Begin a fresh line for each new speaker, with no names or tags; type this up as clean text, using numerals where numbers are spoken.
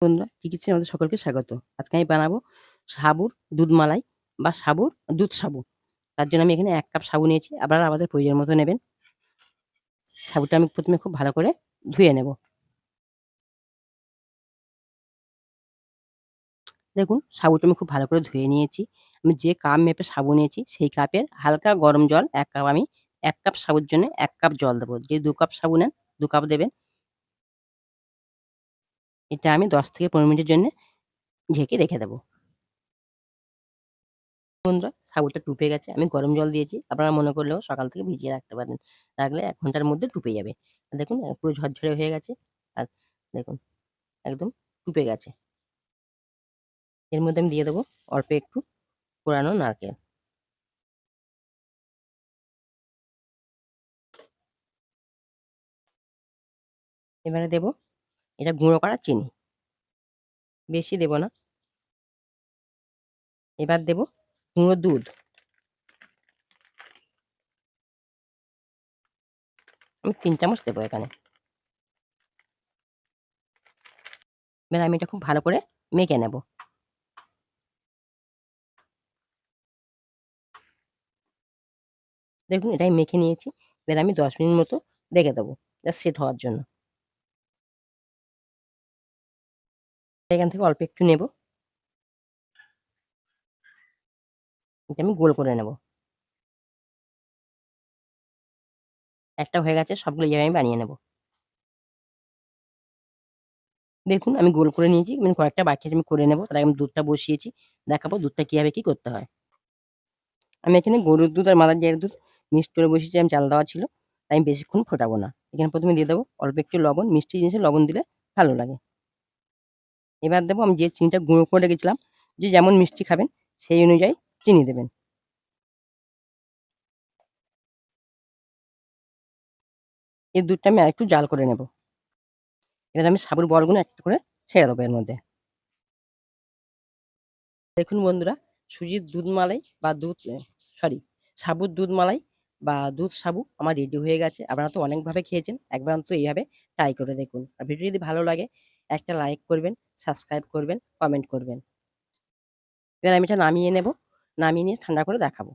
বন্ধুরা, টিকিচে আমাদের সকলকে স্বাগত। আজকে আমি বানাবো সাবুর দুধ মালাই বা সাবুর দুধ সাবু। তার জন্য আমি এখানে ১ কাপ সাবু নিয়েছি। আপনারা আমাদের প্রয়োজন মতো নেবেন। সাবুটা আমি ১ম এ খুব ভালো করে ধুয়ে নেব। দেখুন সাবুটা আমি খুব ভালো করে ধুয়ে নিয়েছি। আমি যে কাপ মেপে সাবু নিয়েছি সেই কাপের হালকা গরম জল ১ কাপ ১ কাপ সাবুর জন্য ১ কাপ জল দেবো। যে ২ কাপ সাবু নেন ২ কাপ দেবেন। এটা আমি ১০ থেকে ১৫ মিনিটের জন্যে ঢেকে রেখে দেব। বন্ধুরা সাবুটা টুপে গেছে। আমি গরম জল দিয়েছি। আপনারা মনে করলেও সকাল থেকে ভিজিয়ে রাখতে পারেন। রাখলে ১ ঘন্টার মধ্যে টুপে যাবে। দেখুন পুরো ঝরঝরে হয়ে গেছে। আর দেখুন একদম টুপে গেছে। এর মধ্যে আমি দিয়ে দেবো অল্প একটু কোরানো নারকেল। এবারে দেবো এটা গুঁড়ো করা চিনি। বেশি দেব না। এবার দেবো গুঁড়ো দুধ। আমি ৩ চামচ দেবো এখানে। এবার আমি এটা খুব ভালো করে মেখে নেব। দেখুন এটা আমি মেখে নিয়েছি। এবার আমি ১০ মিনিট মতো রেখে দেবো। জাস্ট সেট হওয়ার জন্য। এখান থেকে অল্প একটু নেব। এটা আমি গোল করে নেব। একটা হয়ে গেছে সবগুলো এইভাবে আমি বানিয়ে নেব। দেখুন আমি গোল করে নিয়েছি। মানে কয়েকটা বাকি আছে আমি করে নেব। তার আগে আমি দুধটা বসিয়েছি। দেখাবো দুধটা কিভাবে কি করতে হয়। আমি এখানে গরুর দুধ আর মালাই জারের দুধ মিক্সড করে বসিয়েছি। আমি জাল দেওয়া ছিল। তাই আমি বেশিক্ষণ ফোটাবো না। এখানে ১ম এ দিয়ে দেবো অল্প একটু লবণ। মিষ্টি জিনিসে লবণ দিলে ভালো লাগে। এবার দেবো আমি যে চিনিটা গুঁড়ো করে রেখেছিলাম, যে যেমন মিষ্টি খাবেন সেই অনুযায়ী চিনি দেবেন। এই দুধটা আমি আরেকটু জাল করে নেব। এবার আমি সাবুর বলগুলো একটা করে ছেড়ে দেবো এর মধ্যে। দেখুন বন্ধুরা, সুজির দুধ মালাই বা সরি সাবুর দুধ মালাই বা দুধ সাবু আমার রেডি হয়ে গেছে। আপনারা তো অনেকভাবে খেয়েছেন। একবার অন্তত এইভাবে ট্রাই করে দেখুন। আর ভিডিও যদি ভালো লাগে একটা লাইক করবেন, সাবস্ক্রাইব করবেন, কমেন্ট করবেন। এবার আমি এটা নামিয়ে নেব। নামিয়ে নিয়ে ঠান্ডা করে দেখাবো।